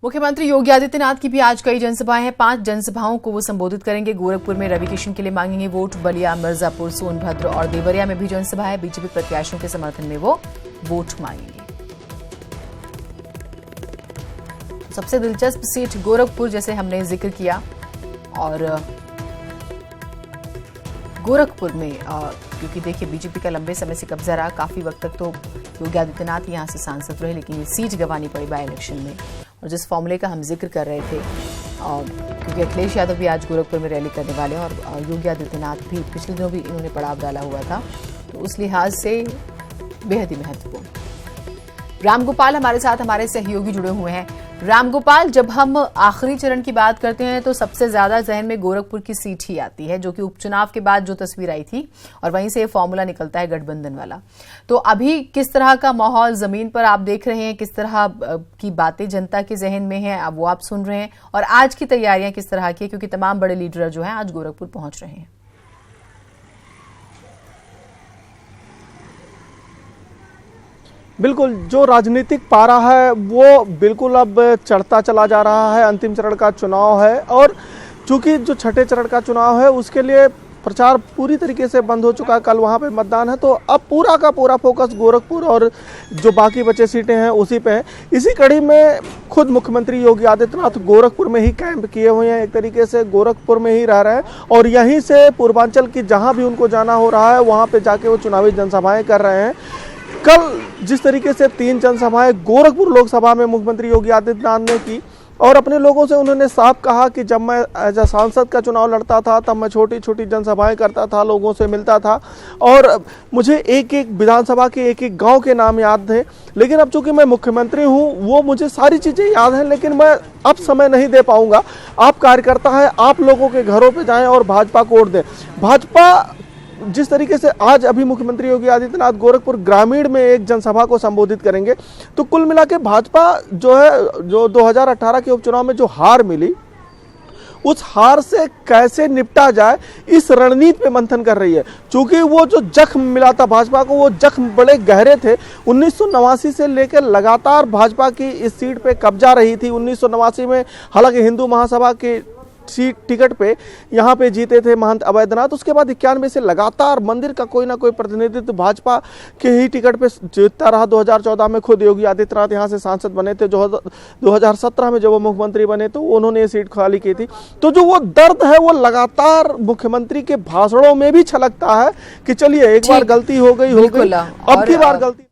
मुख्यमंत्री योगी आदित्यनाथ की भी आज कई जनसभाएं हैं। 5 जनसभाओं को वो संबोधित करेंगे। गोरखपुर में रवि किशन के लिए मांगेंगे वोट। बलिया, मिर्जापुर, सोनभद्र और देवरिया में भी जनसभा है। बीजेपी प्रत्याशियों के समर्थन में वो वोट मांगेंगे। सबसे दिलचस्प सीट गोरखपुर, जैसे हमने जिक्र किया, और गोरखपुर में क्योंकि देखिए बीजेपी का लंबे समय से कब्जा रहा, काफी वक्त तक तो योगी आदित्यनाथ यहां से सांसद रहे, लेकिन ये सीट गंवानी पड़ी बाई इलेक्शन में। और जिस फॉर्मूले का हम जिक्र कर रहे थे, क्योंकि अखिलेश यादव भी आज गोरखपुर में रैली करने वाले हैं और योगी आदित्यनाथ भी पिछले दिनों भी इन्होंने पड़ाव डाला हुआ था, तो उस लिहाज से बेहद ही महत्वपूर्ण। रामगोपाल हमारे साथ, हमारे सहयोगी जुड़े हुए हैं। रामगोपाल, जब हम आखिरी चरण की बात करते हैं तो सबसे ज्यादा जहन में गोरखपुर की सीट ही आती है, जो कि उपचुनाव के बाद जो तस्वीर आई थी, और वहीं से ये फॉर्मूला निकलता है गठबंधन वाला। तो अभी किस तरह का माहौल जमीन पर आप देख रहे हैं, किस तरह की बातें जनता के जहन में हैं, अब वो आप सुन रहे हैं, और आज की तैयारियां किस तरह की है, क्योंकि तमाम बड़े लीडर जो हैं आज गोरखपुर पहुंच रहे हैं। बिल्कुल, जो राजनीतिक पारा है वो बिल्कुल अब चढ़ता चला जा रहा है। अंतिम चरण का चुनाव है और चूंकि जो छठे चरण का चुनाव है उसके लिए प्रचार पूरी तरीके से बंद हो चुका है। कल वहाँ पे मतदान है, तो अब पूरा का पूरा फोकस गोरखपुर और जो बाकी बचे सीटें हैं उसी पे है। इसी कड़ी में खुद मुख्यमंत्री योगी आदित्यनाथ गोरखपुर में ही कैंप किए हुए हैं, एक तरीके से गोरखपुर में ही रह रहे हैं और यहीं से पूर्वांचल की जहाँ भी उनको जाना हो रहा है वहाँ पर जाके वो चुनावी जनसभाएँ कर रहे हैं। कल जिस तरीके से 3 जनसभाएं गोरखपुर लोकसभा में मुख्यमंत्री योगी आदित्यनाथ ने की और अपने लोगों से उन्होंने साफ कहा कि जब मैं एज अ सांसद का चुनाव लड़ता था तब मैं छोटी छोटी जनसभाएं करता था, लोगों से मिलता था और मुझे एक एक विधानसभा के एक एक गांव के नाम याद थे। लेकिन अब चूंकि मैं मुख्यमंत्री हूं, वो मुझे सारी चीज़ें याद हैं, लेकिन मैं अब समय नहीं दे पाऊंगा। आप कार्यकर्ता हैं, आप लोगों के घरों पर जाएँ और भाजपा को वोट दें। भाजपा जिस तरीके से आज अभी मुख्यमंत्री योगी आदित्यनाथ गोरखपुर ग्रामीण में एक जनसभा को संबोधित करेंगे, तो कुल मिला के भाजपा जो है, जो 2018 के उपचुनाव में जो हार मिली, उस हार से कैसे निपटा जाए इस रणनीति पे मंथन कर रही है। चूंकि वो जो जख्म मिला था भाजपा को, वो जख्म बड़े गहरे थे। 1989 से लेकर लगातार भाजपा की इस सीट पे कब्जा रही थी। 1989 में हालांकि हिंदू महासभा के सीट टिकट पे यहाँ पे जीते थे महंत अवैधनाथ। उसके बाद 91 से लगातार मंदिर का कोई ना कोई प्रतिनिधित्व भाजपा के ही टिकट पे जीतता रहा। 2014 में खुद योगी आदित्यनाथ यहाँ से सांसद बने थे। जो 2017 में जब वो मुख्यमंत्री बने तो उन्होंने ये सीट खाली की थी। तो जो वो दर्द है वो लगातार मुख्यमंत्री के भाषणों में भी छलकता है कि चलिए एक बार गलती हो गई, अब की बार गलती